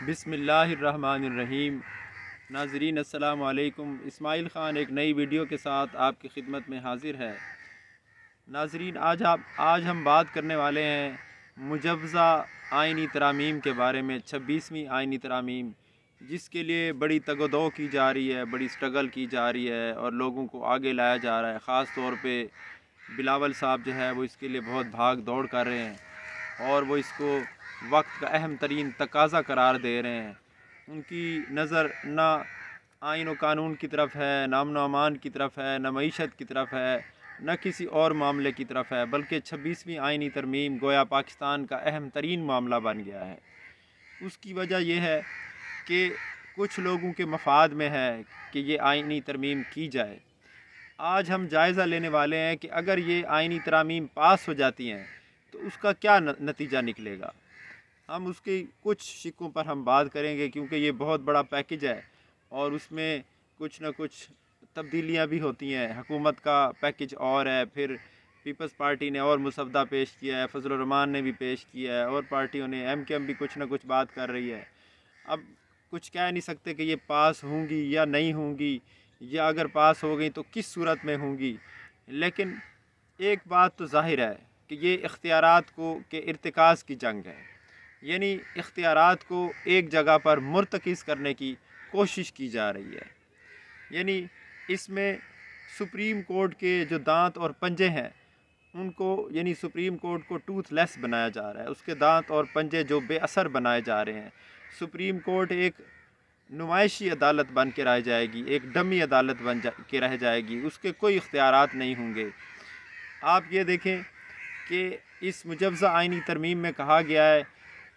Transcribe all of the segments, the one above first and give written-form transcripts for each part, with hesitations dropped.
بسم اللہ الرحمن الرحیم۔ ناظرین السلام علیکم۔ اسماعیل خان ایک نئی ویڈیو کے ساتھ آپ کی خدمت میں حاضر ہے۔ ناظرین آج ہم بات کرنے والے ہیں مجوزہ آئینی ترامیم کے بارے میں، 26ویں آئینی ترامیم، جس کے لیے بڑی تگ و دو کی جا رہی ہے، بڑی سٹرگل کی جا رہی ہے اور لوگوں کو آگے لایا جا رہا ہے۔ خاص طور پہ بلاول صاحب جو ہے وہ اس کے لیے بہت بھاگ دوڑ کر رہے ہیں اور وہ اس کو وقت کا اہم ترین تقاضا قرار دے رہے ہیں۔ ان کی نظر نہ آئین و قانون کی طرف ہے، نہ امن و امان کی طرف ہے، نہ معیشت کی طرف ہے، نہ کسی اور معاملے کی طرف ہے، بلکہ 26ویں آئینی ترمیم گویا پاکستان کا اہم ترین معاملہ بن گیا ہے۔ اس کی وجہ یہ ہے کہ کچھ لوگوں کے مفاد میں ہے کہ یہ آئینی ترمیم کی جائے۔ آج ہم جائزہ لینے والے ہیں کہ اگر یہ آئینی ترامیم پاس ہو جاتی ہیں تو اس کا کیا نتیجہ نکلے گا۔ ہم اس کی کچھ شقوں پر ہم بات کریں گے، کیونکہ یہ بہت بڑا پیکج ہے اور اس میں کچھ نہ کچھ تبدیلیاں بھی ہوتی ہیں۔ حکومت کا پیکج اور ہے، پھر پیپلز پارٹی نے اور مسودہ پیش کیا ہے، فضل الرحمان نے بھی پیش کیا ہے، اور پارٹیوں نے، ایم کے ایم بھی کچھ نہ کچھ بات کر رہی ہے۔ اب کچھ کہہ نہیں سکتے کہ یہ پاس ہوں گی یا نہیں ہوں گی، یا اگر پاس ہو گئی تو کس صورت میں ہوں گی، لیکن ایک بات تو ظاہر ہے کہ یہ اختیارات کے ارتکاز کی جنگ ہے، یعنی اختیارات کو ایک جگہ پر مرتکز کرنے کی کوشش کی جا رہی ہے۔ یعنی اس میں سپریم کورٹ کے جو دانت اور پنجے ہیں ان کو، یعنی سپریم کورٹ کو ٹوتھ لیس بنایا جا رہا ہے، اس کے دانت اور پنجے جو بے اثر بنائے جا رہے ہیں۔ سپریم کورٹ ایک نمائشی عدالت بن کے رہ جائے گی، ایک ڈمی عدالت کے رہ جائے گی، اس کے کوئی اختیارات نہیں ہوں گے۔ آپ یہ دیکھیں کہ اس مجوزہ آئینی ترمیم میں کہا گیا ہے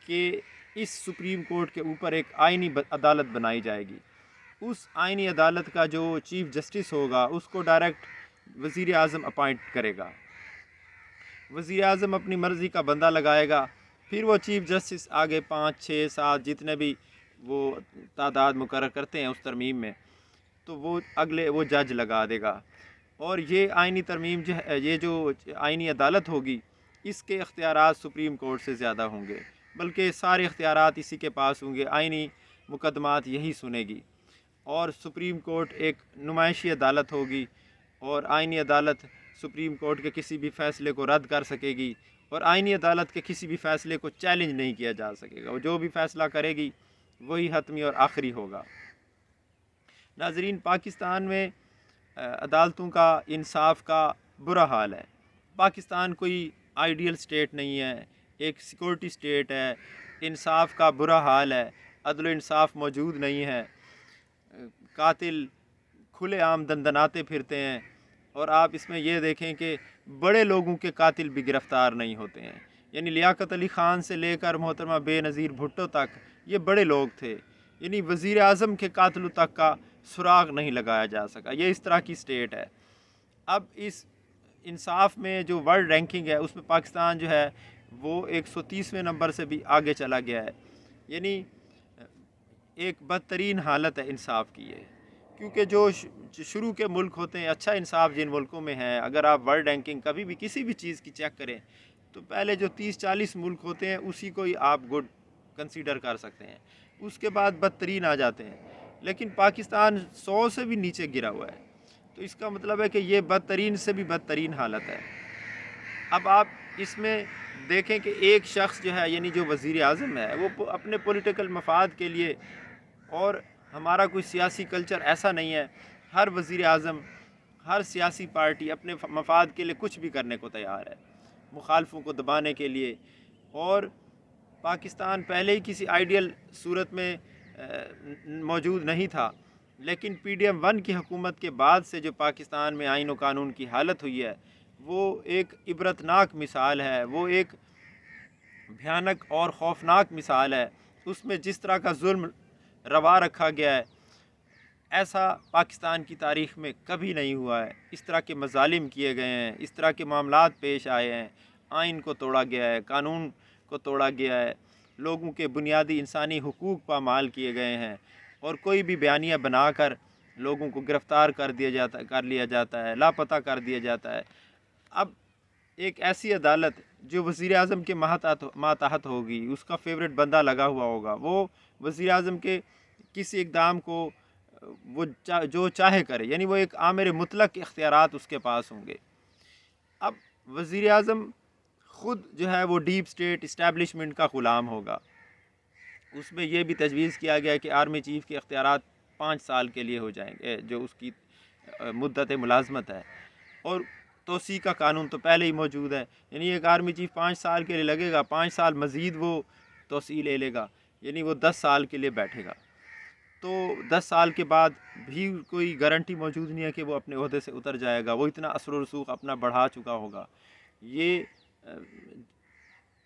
کہ اس سپریم کورٹ کے اوپر ایک آئینی عدالت بنائی جائے گی۔ اس آئینی عدالت کا جو چیف جسٹس ہوگا اس کو ڈائریکٹ وزیر اعظم اپائنٹ کرے گا۔ وزیر اعظم اپنی مرضی کا بندہ لگائے گا، پھر وہ چیف جسٹس آگے 5 6 7 جتنے بھی وہ تعداد مقرر کرتے ہیں اس ترمیم میں، تو وہ جج لگا دے گا۔ اور یہ آئینی ترمیم جو ہے، یہ جو آئینی عدالت ہوگی، اس کے اختیارات سپریم کورٹ سے زیادہ ہوں گے، بلکہ سارے اختیارات اسی کے پاس ہوں گے۔ آئینی مقدمات یہی سنے گی، اور سپریم کورٹ ایک نمائشی عدالت ہوگی، اور آئینی عدالت سپریم کورٹ کے کسی بھی فیصلے کو رد کر سکے گی، اور آئینی عدالت کے کسی بھی فیصلے کو چیلنج نہیں کیا جا سکے گا۔ وہ جو بھی فیصلہ کرے گی وہی حتمی اور آخری ہوگا۔ ناظرین، پاکستان میں عدالتوں کا، انصاف کا برا حال ہے۔ پاکستان کوئی آئیڈیل سٹیٹ نہیں ہے، ایک سیکورٹی سٹیٹ ہے۔ انصاف کا برا حال ہے، عدل و انصاف موجود نہیں ہے، قاتل کھلے عام دندناتے پھرتے ہیں، اور آپ اس میں یہ دیکھیں کہ بڑے لوگوں کے قاتل بھی گرفتار نہیں ہوتے ہیں۔ یعنی لیاقت علی خان سے لے کر محترمہ بے نظیر بھٹو تک یہ بڑے لوگ تھے، یعنی وزیر اعظم کے قاتلوں تک کا سراغ نہیں لگایا جا سکا۔ یہ اس طرح کی سٹیٹ ہے۔ اب اس انصاف میں جو ورلڈ رینکنگ ہے اس میں پاکستان جو ہے وہ 130ویں نمبر سے بھی آگے چلا گیا ہے۔ یعنی ایک بدترین حالت ہے انصاف کی ہے، کیونکہ جو شروع کے ملک ہوتے ہیں، اچھا انصاف جن ملکوں میں ہے، اگر آپ ورلڈ رینکنگ کبھی بھی کسی بھی چیز کی چیک کریں تو پہلے جو 30 40 ملک ہوتے ہیں اسی کو ہی آپ گڈ کنسیڈر کر سکتے ہیں، اس کے بعد بدترین آ جاتے ہیں۔ لیکن پاکستان 100 سے بھی نیچے گرا ہوا ہے، تو اس کا مطلب ہے کہ یہ بدترین سے بھی بدترین حالت ہے۔ اب آپ اس میں دیکھیں کہ ایک شخص جو ہے، یعنی جو وزیر اعظم ہے، وہ اپنے پولیٹیکل مفاد کے لیے، اور ہمارا کوئی سیاسی کلچر ایسا نہیں ہے، ہر وزیر اعظم، ہر سیاسی پارٹی اپنے مفاد کے لیے کچھ بھی کرنے کو تیار ہے، مخالفوں کو دبانے کے لیے۔ اور پاکستان پہلے ہی کسی آئیڈیل صورت میں موجود نہیں تھا، لیکن PDM-1 کی حکومت کے بعد سے جو پاکستان میں آئین و قانون کی حالت ہوئی ہے وہ ایک عبرتناک مثال ہے، وہ ایک بھیانک اور خوفناک مثال ہے۔ اس میں جس طرح کا ظلم روا رکھا گیا ہے ایسا پاکستان کی تاریخ میں کبھی نہیں ہوا ہے۔ اس طرح کے مظالم کیے گئے ہیں، اس طرح کے معاملات پیش آئے ہیں، آئین کو توڑا گیا ہے، قانون کو توڑا گیا ہے، لوگوں کے بنیادی انسانی حقوق پامال کیے گئے ہیں، اور کوئی بھی بیانیہ بنا کر لوگوں کو گرفتار کر لیا جاتا ہے، لاپتہ کر دیا جاتا ہے۔ اب ایک ایسی عدالت جو وزیر اعظم کے ماتحت ہوگی، اس کا فیوریٹ بندہ لگا ہوا ہوگا، وہ وزیر اعظم کے کسی اقدام کو وہ جو چاہے کرے، یعنی وہ ایک آمر مطلق اختیارات اس کے پاس ہوں گے۔ اب وزیر اعظم خود جو ہے وہ ڈیپ اسٹیٹ اسٹیبلشمنٹ کا غلام ہوگا۔ اس میں یہ بھی تجویز کیا گیا کہ آرمی چیف کے اختیارات 5 سال کے لیے ہو جائیں گے، جو اس کی مدت ملازمت ہے، اور توسیع کا قانون تو پہلے ہی موجود ہے، یعنی ایک آرمی چیف 5 سال کے لیے لگے گا، 5 سال مزید وہ توسیع لے گا، یعنی وہ 10 سال کے لیے بیٹھے گا۔ تو 10 سال کے بعد بھی کوئی گارنٹی موجود نہیں ہے کہ وہ اپنے عہدے سے اتر جائے گا، وہ اتنا اثر و رسوخ اپنا بڑھا چکا ہوگا۔ یہ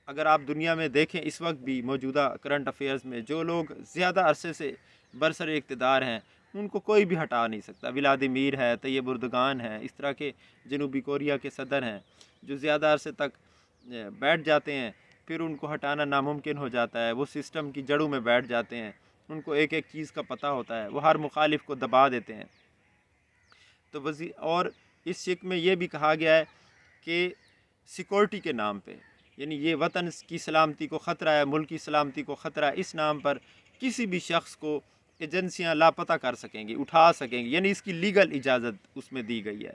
اگر آپ دنیا میں دیکھیں اس وقت بھی موجودہ کرنٹ افیئرز میں جو لوگ زیادہ عرصے سے برسر اقتدار ہیں ان کو کوئی بھی ہٹا نہیں سکتا۔ ولادیمیر ہے، طیب اردگان ہے، اس طرح کے جنوبی کوریا کے صدر ہیں جو زیادہ عرصے تک بیٹھ جاتے ہیں، پھر ان کو ہٹانا ناممکن ہو جاتا ہے، وہ سسٹم کی جڑوں میں بیٹھ جاتے ہیں، ان کو ایک ایک چیز کا پتہ ہوتا ہے، وہ ہر مخالف کو دبا دیتے ہیں۔ تو اور اس شک میں یہ بھی کہا گیا ہے کہ سیکورٹی کے نام پہ، یعنی یہ وطن کی سلامتی کو خطرہ ہے، ملک کی سلامتی کو خطرہ ہے، اس نام پر کسی بھی شخص کو ایجنسیاں لاپتہ کر سکیں گی، اٹھا سکیں گی، یعنی اس کی لیگل اجازت اس میں دی گئی ہے،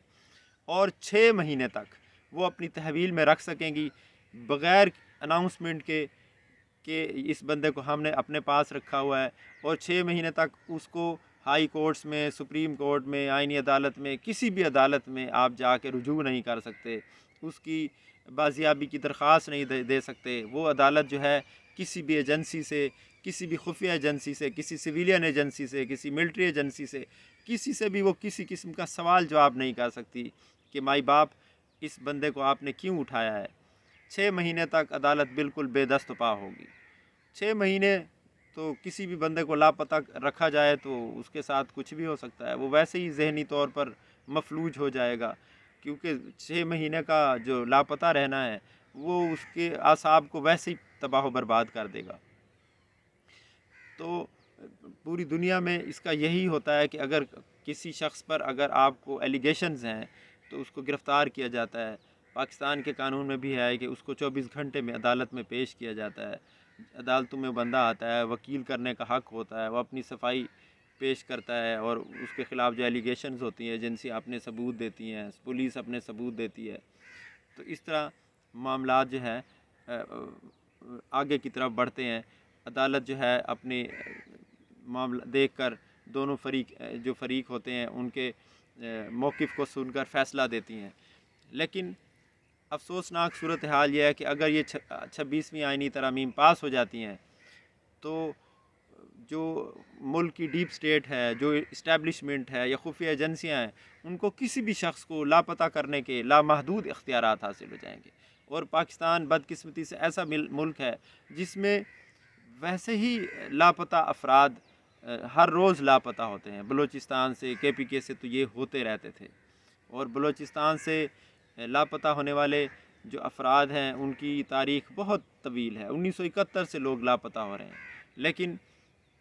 اور 6 مہینے تک وہ اپنی تحویل میں رکھ سکیں گی بغیر اناؤنسمنٹ کے کہ اس بندے کو ہم نے اپنے پاس رکھا ہوا ہے، اور 6 مہینے تک اس کو ہائی کورٹس میں، سپریم کورٹ میں، آئینی عدالت میں، کسی بھی عدالت میں آپ جا کے رجوع نہیں کر سکتے، اس کی بازیابی کی درخواست نہیں دے سکتے۔ وہ عدالت جو ہے کسی بھی ایجنسی سے، کسی بھی خفیہ ایجنسی سے، کسی سویلین ایجنسی سے، کسی ملٹری ایجنسی سے، کسی سے بھی وہ کسی قسم کا سوال جواب نہیں کر سکتی کہ مائی باپ اس بندے کو آپ نے کیوں اٹھایا ہے۔ 6 مہینے تک عدالت بالکل بے دست و پا ہوگی۔ 6 مہینے تو کسی بھی بندے کو لاپتہ رکھا جائے تو اس کے ساتھ کچھ بھی ہو سکتا ہے، وہ ویسے ہی ذہنی طور پر مفلوج ہو جائے گا، کیونکہ 6 مہینے کا جو لاپتہ رہنا ہے وہ اس کے اعصاب کو ویسے ہی تباہ و برباد کر دے گا۔ تو پوری دنیا میں اس کا یہی ہوتا ہے کہ اگر کسی شخص پر اگر آپ کو ایلیگیشنز ہیں تو اس کو گرفتار کیا جاتا ہے۔ پاکستان کے قانون میں بھی ہے کہ اس کو 24 گھنٹے میں عدالت میں پیش کیا جاتا ہے، عدالتوں میں بندہ آتا ہے، وکیل کرنے کا حق ہوتا ہے، وہ اپنی صفائی پیش کرتا ہے، اور اس کے خلاف جو ایلیگیشنز ہوتی ہیں ایجنسی اپنے ثبوت دیتی ہیں، پولیس اپنے ثبوت دیتی ہے، تو اس طرح معاملات جو ہے آگے کی طرف بڑھتے ہیں۔ عدالت جو ہے اپنے معاملہ دیکھ کر دونوں فریق ہوتے ہیں ان کے موقف کو سن کر فیصلہ دیتی ہیں، لیکن افسوسناک صورتحال یہ ہے کہ اگر یہ 26ویں آئینی ترامیم پاس ہو جاتی ہیں تو جو ملک کی ڈیپ سٹیٹ ہے، جو اسٹیبلشمنٹ ہے یا خفیہ ایجنسیاں ہیں، ان کو کسی بھی شخص کو لاپتہ کرنے کے لامحدود اختیارات حاصل ہو جائیں گے۔ اور پاکستان بدقسمتی سے ایسا ملک ہے جس میں ویسے ہی لاپتہ افراد ہر روز لاپتہ ہوتے ہیں۔ بلوچستان سے، KPK سے تو یہ ہوتے رہتے تھے، اور بلوچستان سے لاپتہ ہونے والے جو افراد ہیں ان کی تاریخ بہت طویل ہے، 1971 سے لوگ لاپتہ ہو رہے ہیں۔ لیکن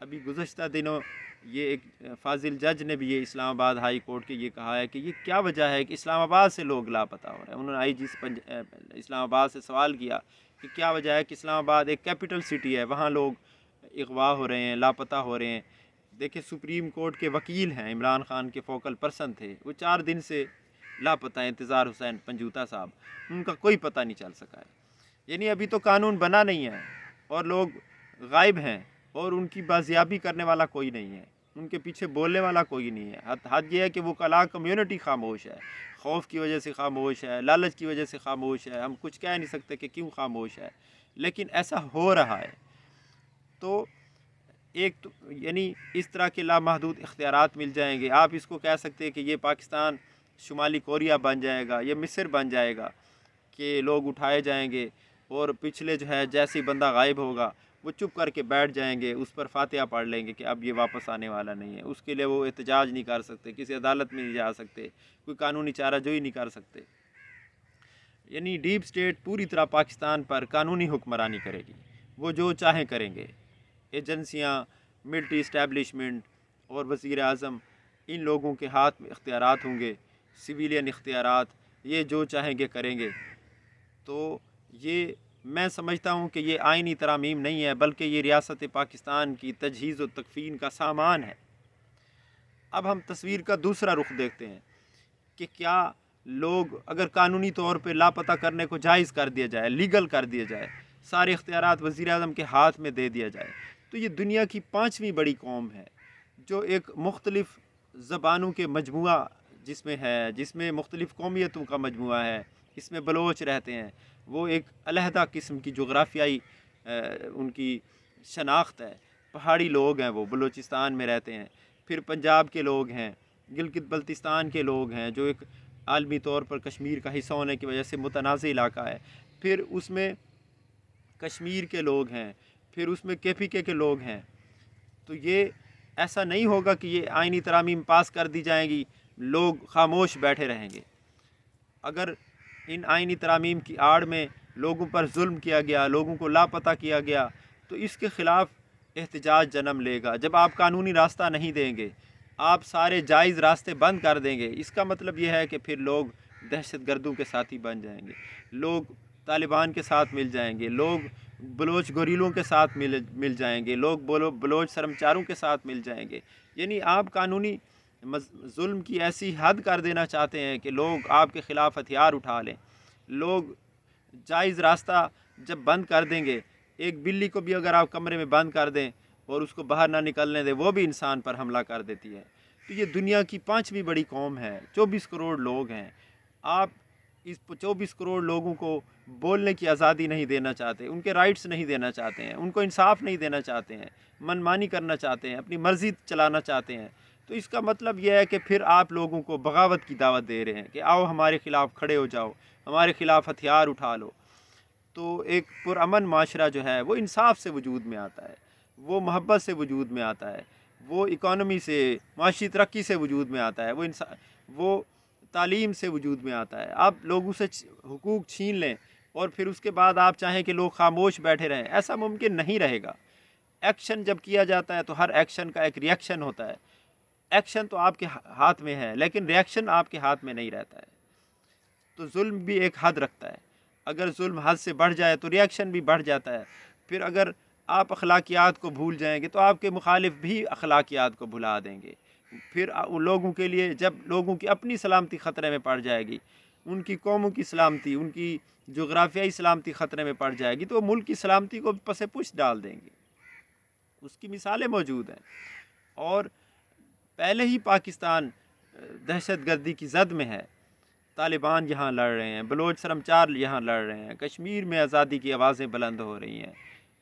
ابھی گزشتہ دنوں یہ ایک فاضل جج نے بھی یہ اسلام آباد ہائی کورٹ کے یہ کہا ہے کہ یہ کیا وجہ ہے کہ اسلام آباد سے لوگ لاپتہ ہو رہے ہیں۔ انہوں نے IG اسلام آباد سے سوال کیا کہ کیا وجہ ہے کہ اسلام آباد ایک کیپٹل سٹی ہے، وہاں لوگ اغوا ہو رہے ہیں، لاپتہ ہو رہے ہیں۔ دیکھیں سپریم کورٹ کے وکیل ہیں، عمران خان کے فوکل پرسن تھے، وہ 4 دن سے لاپتہ ہیں، انتظار حسین پنجوتا صاحب، ان کا کوئی پتہ نہیں چل سکا ہے۔ یعنی ابھی تو قانون بنا نہیں ہے اور لوگ غائب ہیں، اور ان کی بازیابی کرنے والا کوئی نہیں ہے، ان کے پیچھے بولنے والا کوئی نہیں ہے۔ حد یہ ہے کہ وکلاء کمیونٹی خاموش ہے، خوف کی وجہ سے خاموش ہے، لالچ کی وجہ سے خاموش ہے، ہم کچھ کہہ نہیں سکتے کہ کیوں خاموش ہے، لیکن ایسا ہو رہا ہے۔ تو یعنی اس طرح کے لامحدود اختیارات مل جائیں گے۔ آپ اس کو کہہ سکتے ہیں کہ یہ پاکستان شمالی کوریا بن جائے گا، یہ مصر بن جائے گا، کہ لوگ اٹھائے جائیں گے اور پچھلے جو ہے جیسے بندہ غائب ہوگا وہ چپ کر کے بیٹھ جائیں گے، اس پر فاتحہ پڑھ لیں گے کہ اب یہ واپس آنے والا نہیں ہے۔ اس کے لیے وہ احتجاج نہیں کر سکتے، کسی عدالت میں نہیں جا سکتے، کوئی قانونی چارہ جوئی نہیں کر سکتے۔ یعنی ڈیپ سٹیٹ پوری طرح پاکستان پر قانونی حکمرانی کرے گی، وہ جو چاہیں کریں گے۔ ایجنسیاں، ملٹری اسٹیبلشمنٹ اور وزیر اعظم، ان لوگوں کے ہاتھ میں اختیارات ہوں گے، سویلین اختیارات، یہ جو چاہیں گے کریں گے۔ تو یہ میں سمجھتا ہوں کہ یہ آئینی ترامیم نہیں ہے، بلکہ یہ ریاست پاکستان کی تجہیز و تکفین کا سامان ہے۔ اب ہم تصویر کا دوسرا رخ دیکھتے ہیں کہ کیا لوگ اگر قانونی طور پہ لاپتہ کرنے کو جائز کر دیا جائے، لیگل کر دیا جائے، سارے اختیارات وزیر اعظم کے ہاتھ میں دے دیا جائے، تو یہ دنیا کی 5ویں بڑی قوم ہے جو ایک مختلف زبانوں کے مجموعہ جس میں مختلف قومیتوں کا مجموعہ ہے، اس میں بلوچ رہتے ہیں، وہ ایک علیحدہ قسم کی جغرافیائی ان کی شناخت ہے، پہاڑی لوگ ہیں، وہ بلوچستان میں رہتے ہیں، پھر پنجاب کے لوگ ہیں، گلگت بلتستان کے لوگ ہیں جو ایک عالمی طور پر کشمیر کا حصہ ہونے کی وجہ سے متنازع علاقہ ہے، پھر اس میں کشمیر کے لوگ ہیں، پھر اس میں KPK کے لوگ ہیں۔ تو یہ ایسا نہیں ہوگا کہ یہ آئینی ترامیم پاس کر دی جائیں گی، لوگ خاموش بیٹھے رہیں گے۔ اگر ان آئینی ترامیم کی آڑ میں لوگوں پر ظلم کیا گیا، لوگوں کو لاپتہ کیا گیا، تو اس کے خلاف احتجاج جنم لے گا۔ جب آپ قانونی راستہ نہیں دیں گے، آپ سارے جائز راستے بند کر دیں گے، اس کا مطلب یہ ہے کہ پھر لوگ دہشت گردوں کے ساتھی بن جائیں گے، لوگ طالبان کے ساتھ مل جائیں گے، لوگ بلوچ گوریلوں کے ساتھ مل جائیں گے، لوگ بلوچ سرمچاروں کے ساتھ مل جائیں گے۔ یعنی آپ قانونی ظلم کی ایسی حد کر دینا چاہتے ہیں کہ لوگ آپ کے خلاف ہتھیار اٹھا لیں۔ لوگ جائز راستہ جب بند کر دیں گے، ایک بلی کو بھی اگر آپ کمرے میں بند کر دیں اور اس کو باہر نہ نکلنے دیں، وہ بھی انسان پر حملہ کر دیتی ہے۔ تو یہ دنیا کی 5ویں بڑی قوم ہے، 24 کروڑ لوگ ہیں۔ آپ اس 24 کروڑ لوگوں کو بولنے کی آزادی نہیں دینا چاہتے، ان کے رائٹس نہیں دینا چاہتے ہیں، ان کو انصاف نہیں دینا چاہتے ہیں، من مانی کرنا چاہتے ہیں، اپنی مرضی چلانا چاہتے ہیں۔ تو اس کا مطلب یہ ہے کہ پھر آپ لوگوں کو بغاوت کی دعوت دے رہے ہیں کہ آؤ ہمارے خلاف کھڑے ہو جاؤ، ہمارے خلاف ہتھیار اٹھا لو۔ تو ایک پرامن معاشرہ جو ہے وہ انصاف سے وجود میں آتا ہے، وہ محبت سے وجود میں آتا ہے، وہ اکانومی سے، معاشی ترقی سے وجود میں آتا ہے، وہ تعلیم سے وجود میں آتا ہے۔ آپ لوگوں سے حقوق چھین لیں اور پھر اس کے بعد آپ چاہیں کہ لوگ خاموش بیٹھے رہیں، ایسا ممکن نہیں رہے گا۔ ایکشن جب کیا جاتا ہے تو ہر ایکشن کا ایک ریئیکشن ہوتا ہے۔ ایکشن تو آپ کے ہاتھ میں ہے لیکن ریئیکشن آپ کے ہاتھ میں نہیں رہتا ہے۔ تو ظلم بھی ایک حد رکھتا ہے، اگر ظلم حد سے بڑھ جائے تو ریئیکشن بھی بڑھ جاتا ہے۔ پھر اگر آپ اخلاقیات کو بھول جائیں گے تو آپ کے مخالف بھی اخلاقیات کو بھلا دیں گے۔ پھر ان لوگوں کے لیے جب لوگوں کی اپنی سلامتی خطرے میں پڑ جائے گی، ان کی قوموں کی سلامتی، ان کی جغرافیائی سلامتی خطرے میں پڑ جائے گی، تو وہ ملک کی سلامتی کو پس پش ڈال دیں گے۔ اس کی مثالیں موجود ہیں، اور پہلے ہی پاکستان دہشت گردی کی زد میں ہے۔ طالبان یہاں لڑ رہے ہیں، بلوچ سرمچار یہاں لڑ رہے ہیں، کشمیر میں آزادی کی آوازیں بلند ہو رہی ہیں،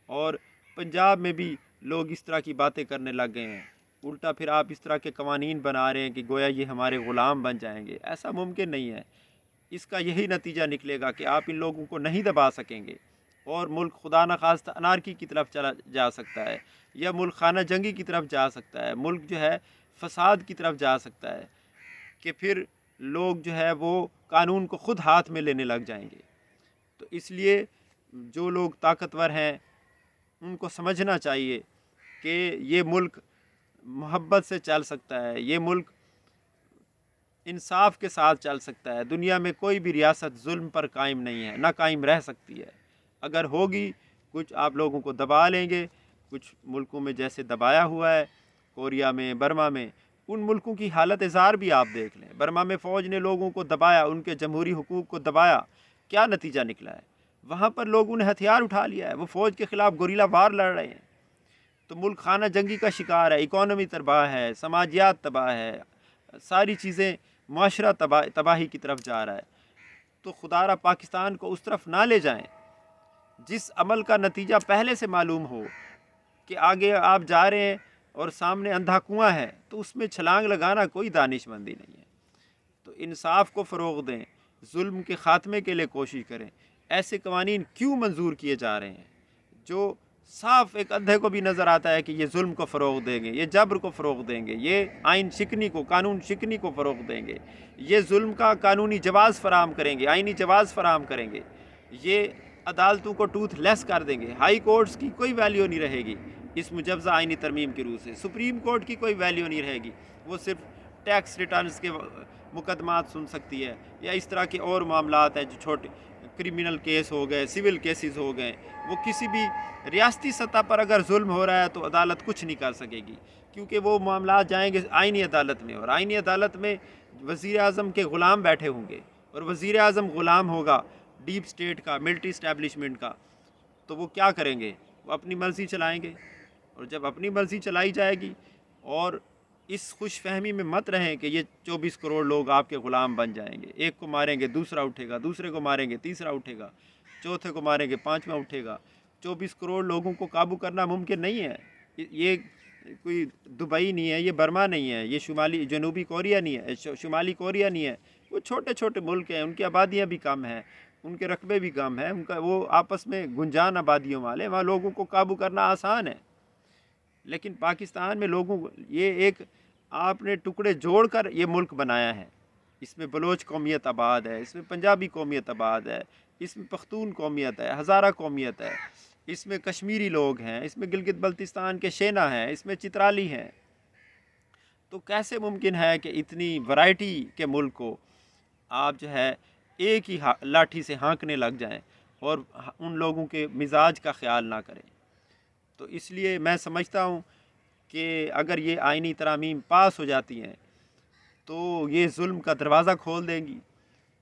اور پنجاب میں بھی لوگ اس طرح کی باتیں کرنے لگ گئے ہیں۔ الٹا پھر آپ اس طرح کے قوانین بنا رہے ہیں کہ گویا یہ ہمارے غلام بن جائیں گے، ایسا ممکن نہیں ہے۔ اس کا یہی نتیجہ نکلے گا کہ آپ ان لوگوں کو نہیں دبا سکیں گے، اور ملک خدا نخواستہ انارکی کی طرف چلا جا سکتا ہے، یا ملک خانہ جنگی کی طرف جا سکتا ہے، ملک جو ہے فساد کی طرف جا سکتا ہے، کہ پھر لوگ جو ہے وہ قانون کو خود ہاتھ میں لینے لگ جائیں گے۔ تو اس لیے جو لوگ طاقتور ہیں ان کو سمجھنا چاہیے کہ یہ ملک محبت سے چل سکتا ہے، یہ ملک انصاف کے ساتھ چل سکتا ہے۔ دنیا میں کوئی بھی ریاست ظلم پر قائم نہیں ہے، نہ قائم رہ سکتی ہے۔ اگر ہوگی، کچھ آپ لوگوں کو دبا لیں گے، کچھ ملکوں میں جیسے دبایا ہوا ہے، کوریا میں، برما میں، ان ملکوں کی حالت زار بھی آپ دیکھ لیں۔ برما میں فوج نے لوگوں کو دبایا، ان کے جمہوری حقوق کو دبایا، کیا نتیجہ نکلا ہے؟ وہاں پر لوگوں نے ہتھیار اٹھا لیا ہے، وہ فوج کے خلاف گوریلا وار لڑ رہے ہیں۔ تو ملک خانہ جنگی کا شکار ہے، اکانومی تباہ ہے، سماجیات تباہ ہے، ساری چیزیں، معاشرہ تباہی کی طرف جا رہا ہے۔ تو خدا را پاکستان کو اس طرف نہ لے جائیں جس عمل کا نتیجہ پہلے سے معلوم ہو کہ آگے آپ جا رہے ہیں اور سامنے اندھا کنواں ہے، تو اس میں چھلانگ لگانا کوئی دانش مندی نہیں ہے۔ تو انصاف کو فروغ دیں، ظلم کے خاتمے کے لیے کوشش کریں۔ ایسے قوانین کیوں منظور کیے جا رہے ہیں جو صاف ایک اندھے کو بھی نظر آتا ہے کہ یہ ظلم کو فروغ دیں گے، یہ جبر کو فروغ دیں گے، یہ آئین شکنی کو، قانون شکنی کو فروغ دیں گے، یہ ظلم کا قانونی جواز فراہم کریں گے، آئینی جواز فراہم کریں گے، یہ عدالتوں کو ٹوتھ لیس کر دیں گے، ہائی کورٹس کی کوئی ویلیو نہیں رہے گی اس مجوزہ آئینی ترمیم کی روح سے، سپریم کورٹ کی کوئی ویلیو نہیں رہے گی، وہ صرف ٹیکس ریٹرنز کے مقدمات سن سکتی ہے، یا اس طرح کے اور معاملات ہیں جو چھوٹے کرمنل کیس ہو گئے، سول کیسز ہو گئے، وہ کسی بھی ریاستی سطح پر اگر ظلم ہو رہا ہے تو عدالت کچھ نہیں کر سکے گی، کیونکہ وہ معاملات جائیں گے آئینی عدالت میں، اور آئینی عدالت میں وزیر اعظم کے غلام بیٹھے ہوں گے، اور وزیر اعظم غلام ہوگا ڈیپ اسٹیٹ کا، ملٹری اسٹیبلشمنٹ کا، تو وہ کیا کریں گے؟ وہ اپنی مرضی چلائیں گے، اور جب اپنی مرضی چلائی جائے گی، اور اس خوش فہمی میں مت رہیں کہ یہ 24 کروڑ لوگ آپ کے غلام بن جائیں گے، ایک کو ماریں گے دوسرا اٹھے گا، دوسرے کو ماریں گے تیسرا اٹھے گا، چوتھے کو ماریں گے پانچواں اٹھے گا۔ 24 کروڑ لوگوں کو قابو کرنا ممکن نہیں ہے، یہ کوئی دبئی نہیں ہے، یہ برما نہیں ہے، یہ جنوبی کوریا نہیں ہے، شمالی کوریا نہیں ہے، وہ چھوٹے چھوٹے ملک ہیں، ان کی آبادیاں بھی کم ہیں، ان کے رقبے بھی کم ہیں، وہ آپس میں گنجان آبادیوں والے، وہاں لوگوں کو قابو کرنا آسان ہے۔ لیکن پاکستان میں لوگوں کو یہ ایک آپ نے ٹکڑے جوڑ کر یہ ملک بنایا ہے، اس میں بلوچ قومیت آباد ہے، اس میں پنجابی قومیت آباد ہے، اس میں پختون قومیت ہے، ہزارہ قومیت ہے، اس میں کشمیری لوگ ہیں، اس میں گلگت بلتستان کے شینا ہیں، اس میں چترالی ہیں۔ تو کیسے ممکن ہے کہ اتنی ورائٹی کے ملک کو آپ جو ہے ایک ہی لاٹھی سے ہانکنے لگ جائیں اور ان لوگوں کے مزاج کا خیال نہ کریں؟ تو اس لیے میں سمجھتا ہوں کہ اگر یہ آئینی ترامیم پاس ہو جاتی ہیں تو یہ ظلم کا دروازہ کھول دیں گی،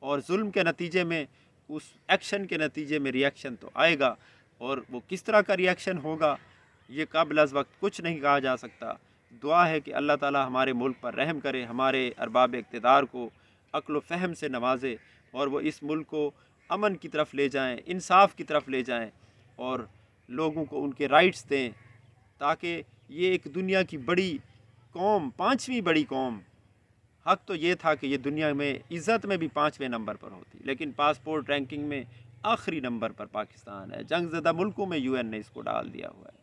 اور ظلم کے نتیجے میں اس ایکشن کے نتیجے میں ری ایکشن تو آئے گا، اور وہ کس طرح کا ری ایکشن ہوگا یہ قبل از وقت کچھ نہیں کہا جا سکتا۔ دعا ہے کہ اللہ تعالی ہمارے ملک پر رحم کرے، ہمارے ارباب اقتدار کو عقل و فہم سے نوازے، اور وہ اس ملک کو امن کی طرف لے جائیں، انصاف کی طرف لے جائیں، اور لوگوں کو ان کے رائٹس دیں، تاکہ یہ ایک دنیا کی بڑی قوم، 5ویں بڑی قوم، حق تو یہ تھا کہ یہ دنیا میں عزت میں بھی 5ویں نمبر پر ہوتی، لیکن پاسپورٹ رینکنگ میں آخری نمبر پر پاکستان ہے، جنگ زدہ ملکوں میں UN نے اس کو ڈال دیا ہوا ہے۔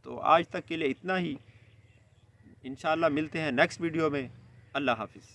تو آج تک کے لیے اتنا ہی، انشاءاللہ ملتے ہیں نیکسٹ ویڈیو میں۔ اللہ حافظ۔